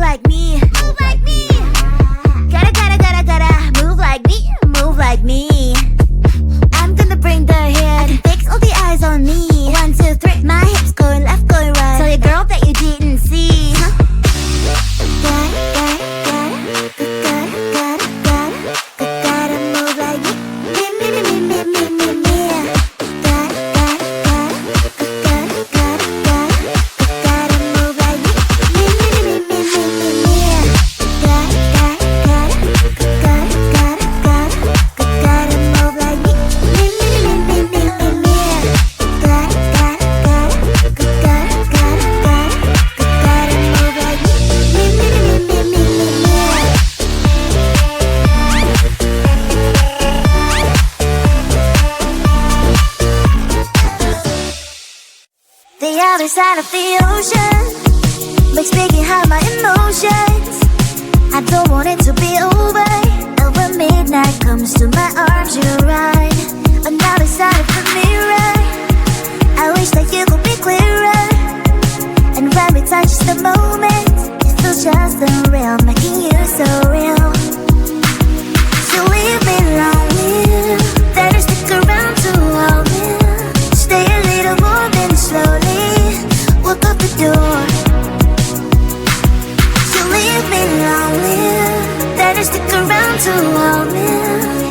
like me. Move like me. Gotta move like me. Move like me. I'm gonna bring the hit. I can fix all the eyes on me. 1, 2, 3. My hips going left, going right. Tell your girl that you didn't see. Gotta move like me. The other side of the ocean makes me get high my emotions. I don't want it to be over. And when midnight comes to my arms, you're right. Another side of the mirror, I wish that you could be clearer. And when we touch the moment, it feels just unreal, making you so real. So leave me lonely, better stick around to hold me. Stay a little more than slowly walk up the door. You leave me lonely, better stick around to hold me.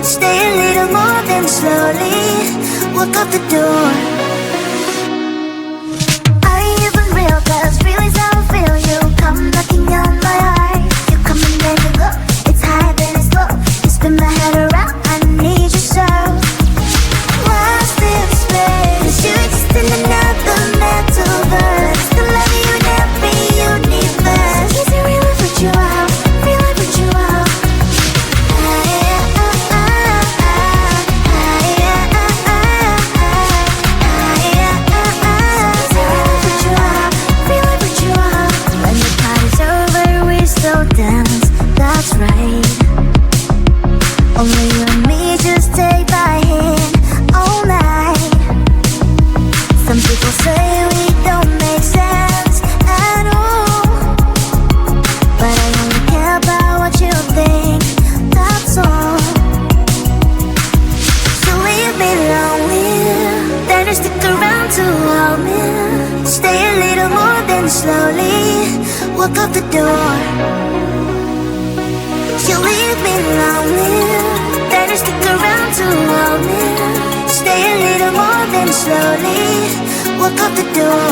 Stay a little more than slowly walk up the door. Are you even real? 'Cause feelings how I feel. You come knocking on my heart. You come and then you go. It's high then it's low. You spin my head around. I need you so. Lost in space, 'cause you exist in another metaverse. To love you in every universe. Is it real if you out? Feel like what you out. When the party's over, we still dance. That's right. Only you and me, just take my hand all night. Some people say we don't make sense at all, but I only care about what you think, that's all. So leave me lonely, better stick around to hold me. Stay a little more than slowly walk out the door. You leave me lonely, better stick around to hold me. Stay a little more than slowly walk out the door.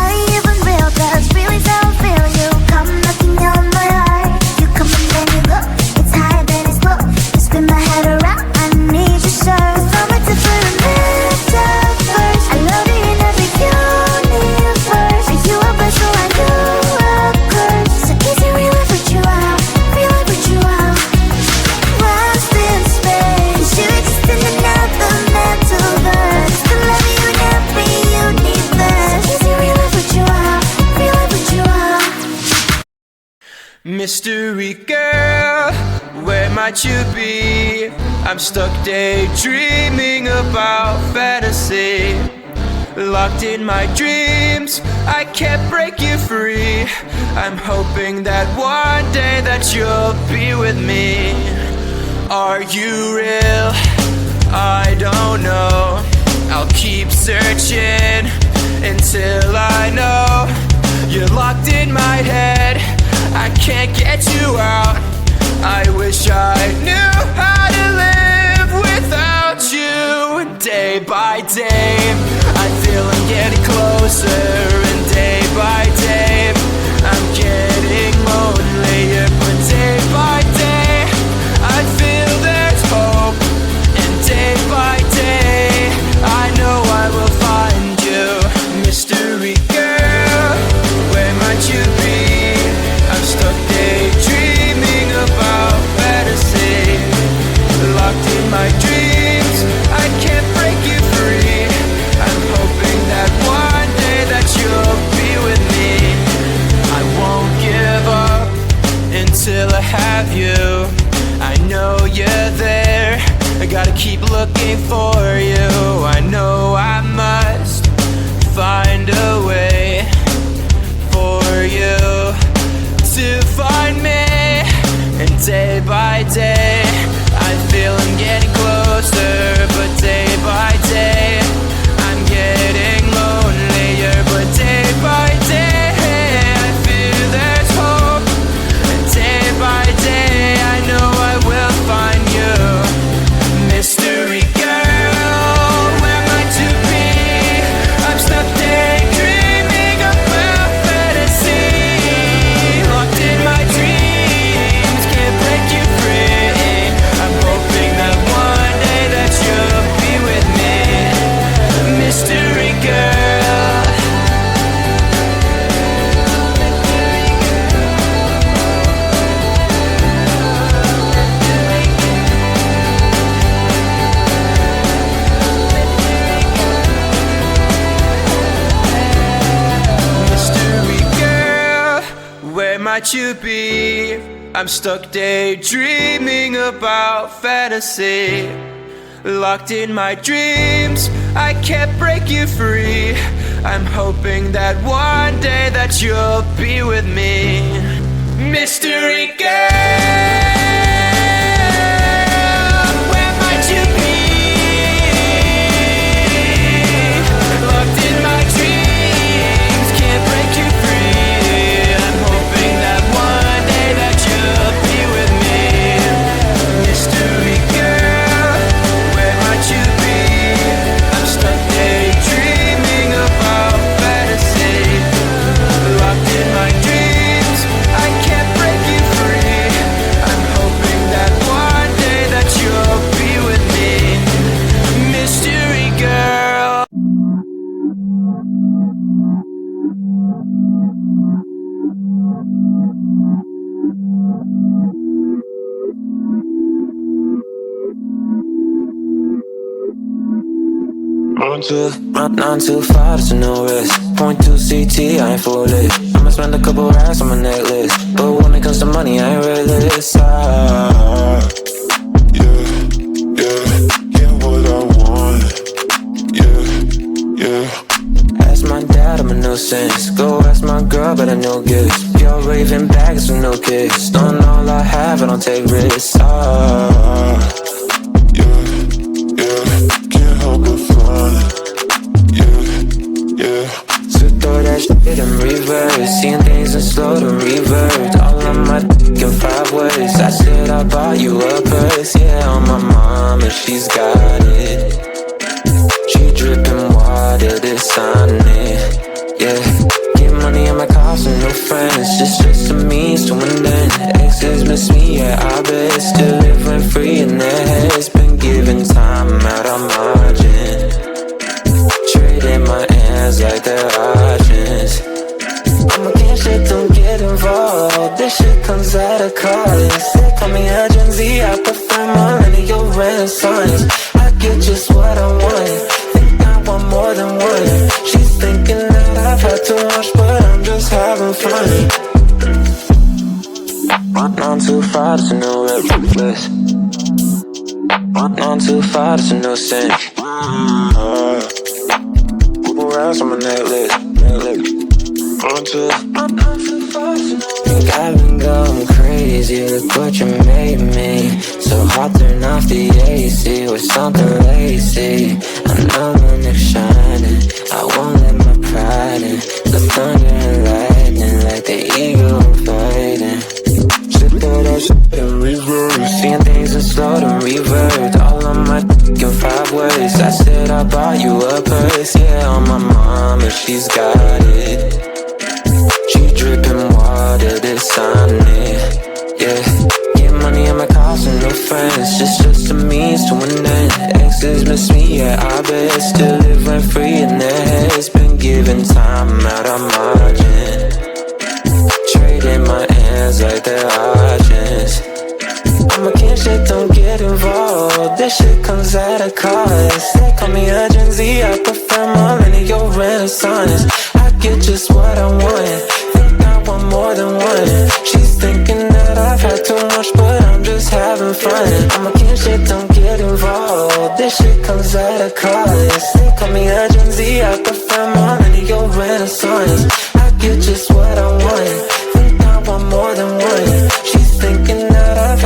Are you even real? 'Cause feelings how I feel. You come knocking on my heart. You come and then you go. It's high then it's low. You spin my head around. I need you so. 'Cause I'm a different metaverse. I love you in every universe. Are you a blessing so I know a curse? So is it real if what you out? Feel like what you out. Lost in space, you exist in another metaverse. To love you in every universe. Is it real if what you out? Feel like what you out. Mystery girl, where might you be? I'm stuck daydreaming about fantasy. Locked in my dreams, I can't break you free. I'm hoping that one day that you'll be with me. Are you real? I don't know. I'll keep searching until I know. You're locked in my head, I can't get you out. I wish I knew how to live without you. Day by day, I feel I'm getting closer, and day by day, I'm getting lonelier. But day by day, I feel there's hope, and day by day, I know I will find you. Mystery girl, where might you be? I'm stuck daydreaming about fantasy. Locked in my dreams, I can't break you free. day by day I feel I'm getting closer, but day by day I'm getting lonelier, but day by day I feel there's hope, and day by day I know I will find you. Mystery girl, where am I to be? I'm stuck daydreaming about fantasy, locked in my dreams, can't break you free. I'm hoping that one day that you'll be with me. Mystery girl. Mystery girl, where might you be? I'm stuck daydreaming about fantasy, locked in my dreams, I can't break you free. I'm hoping that one day that you'll be with me. Mystery girl, where might you be? Locked in my dreams, can't break you free. I'm hoping that one day that you'll be with me. Mystery girl, where might you be? I'm stuck daydreaming about fantasy, locked in my dreams, I can't break you free. I'm hoping that one day that you'll be with me. Mystery girl. On too far, there's no risk. Point 2 CT, I ain't foolish. I'ma spend a couple racks on my necklace, but when it comes to money, I ain't realist. Yeah, what I want. Yeah. Ask my dad, I'm a nuisance. Go ask my girl, but I no gifts. Pure raving bags with no kicks. Don't all I have, I don't take risks. Can't help but find. Yeah. So throw that shit in reverse, seeing things in slow to revert. All on my dick in 5 ways. I said I bought you a purse, yeah, on my mama, she's got it. She dripping water, this on it, yeah. Get money in my cost and no friends, just a means to an end. Exes miss me, yeah, I bet. Still living free in their heads, been giving time out on margin. Trading my hands like they're options. I'm against shit, don't get involved. This shit comes at a cost. They call me a Gen Z, I prefer millennial renaissance. I get just what I want, think I want more than one. She's thinking that I've had too much, but I'm just having fun. Run on too far, there's no reckless. Run on too far, there's no sense. Racks on my necklace. On too far, think I've been going crazy. Look what you made me. So hot, turn off the AC with something lacy. I know when they're shining, I won't let my pride in. The thunder and lightning, like the eagle I'm fighting. Shit, throw that shit in reverse, seeing things in slow to revert. All on my dick in 5 ways. I said I bought you a purse, yeah, on my mama, she's got it. She dripping water, this on it, yeah. Get money in my cost and no friends, just a means to an end. Exes miss me, yeah, I bet. Still living free in their heads, been giving time out on margin. Trading my hands like they're options. I'm against shit, don't get involved. This shit comes at a cost. They call me a Gen Z, I prefer millennial renaissance. I get just what I want, think I want more than one. She's thinking that I've had too much, but I'm just having fun. I'm against shit, don't get involved. This shit comes at a cost. They call me a Gen Z, I prefer millennial renaissance. I get just what I want, think I want more than one. She's thinking that I've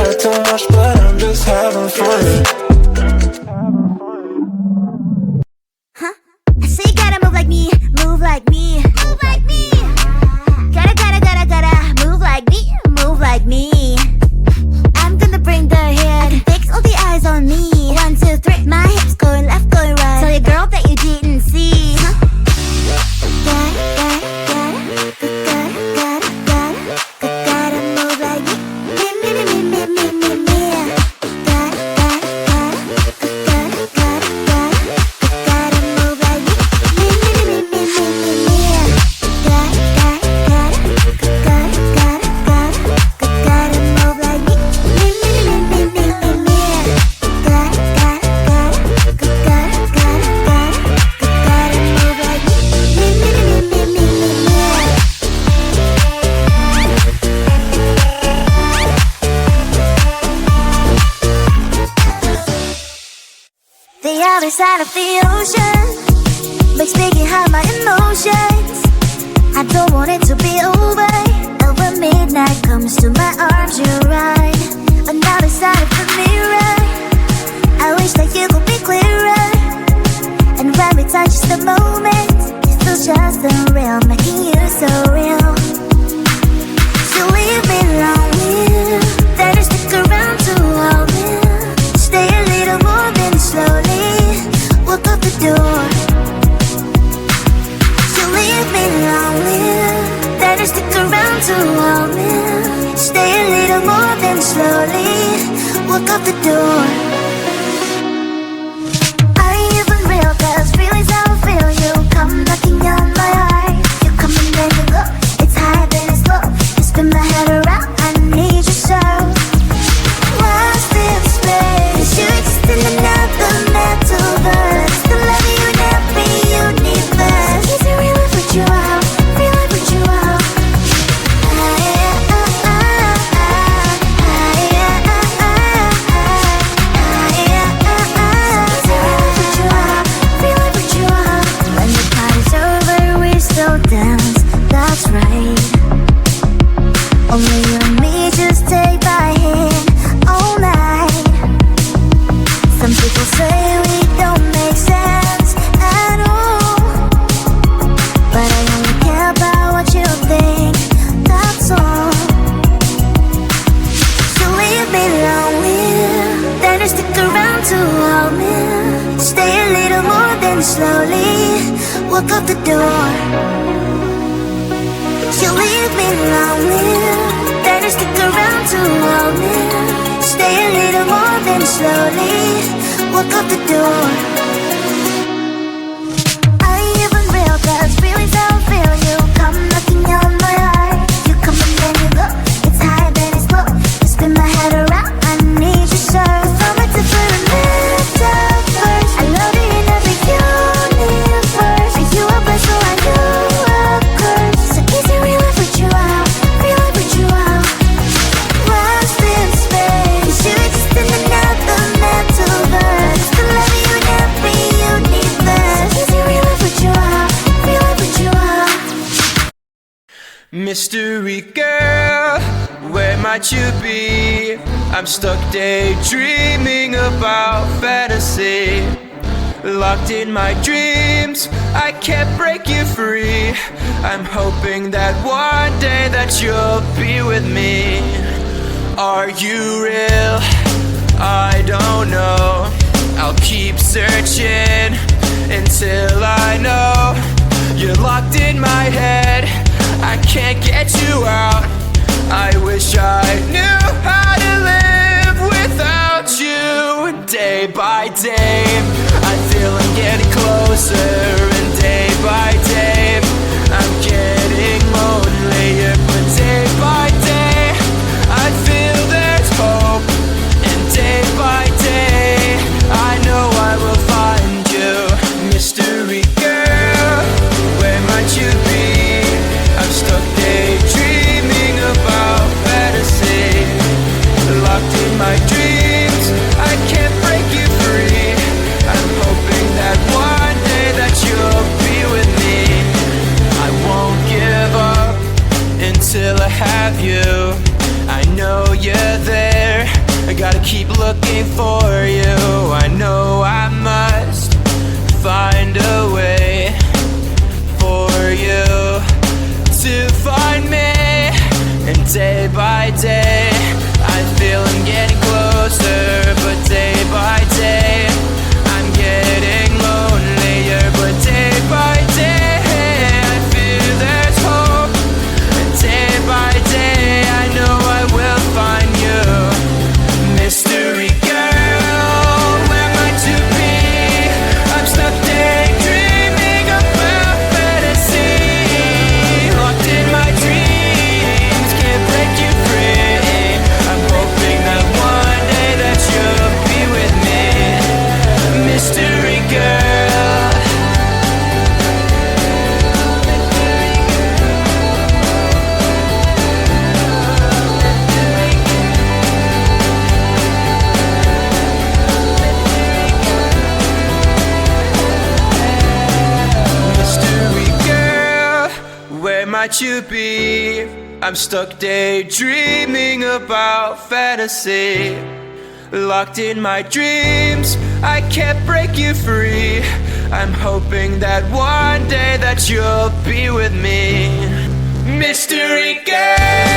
other side of the ocean makes me get high my emotions. I don't want it to be over. Over midnight comes to my arms, you're right. Another side of the mirror, I wish that you could be clearer. And when we touch the moment, it feels just unreal, making you so real. So leave me lonely, then you stick around to hold me. Stay a little more, then slowly walk out the door. So leave me lonely, then you stick around to hold me. Stay a little more, then slowly walk out the door. Are you even real? 'Cause feelings how I feel. You come knocking on my heart. You come and then you go. It's high, then it's low. You spin my head around. I need you so. Lost in space. You exist in another metaverse. The love you never universe. Is it real if with you out? Real if with you out? When the party's over, we still dance. That's right. Only you and me just take my hand all night. Some people say we don't make sense at all, but I only care about what you think, that's all. So leave me lonely, then you stick around to hold me. Stay a little more, then slowly walk out the door. So leave me lonely, then you stick around to hold me. Stay a little more, then slowly walk out the door. Are you even real? 'Cause feelings how I feel. You come knocking on my heart. You come and then you go. It's high, then it's low. You spin my head around. I need you so. From a different metaverse. I love you in every universe. Are you a blessing? So I know a curse. So is it real if with you out? Real if with you out? Lost in space. You exist in another metaverse. The love you never universe. Is it real if with you out? Real if with you out? Mystery girl, where might you be? I'm stuck daydreaming about fantasy. Locked in my dreams, I can't break you free. I'm hoping that one day that you'll be with me. Are you real? I don't know. I'll keep searching until I know. You're locked in my head, I can't get you out. I wish I knew how to live without you. Day by day, I feel I'm getting closer, and day by day, I'm getting lonelier. But day by day, I feel there's hope, and day by day, I know I will find you. Mystery girl, where might you be? I'm stuck daydreaming about fantasy. Locked in my dreams, I can't break you free. I'm hoping that one day that you'll be with me. I won't give up until I have you. I know you're there, I gotta keep looking for you. I know I must find a way for you to find me. And day by day, I feel I'm getting closer. But day by day, I'm getting lonelier. But day by day, I feel there's hope. And day by day, I know I will find you. Mystery girl, where might you be? I'm stuck daydreaming might you be? I'm stuck daydreaming about fantasy. Locked in my dreams, I can't break you free. I'm hoping that one day that you'll be with me. Mystery girl,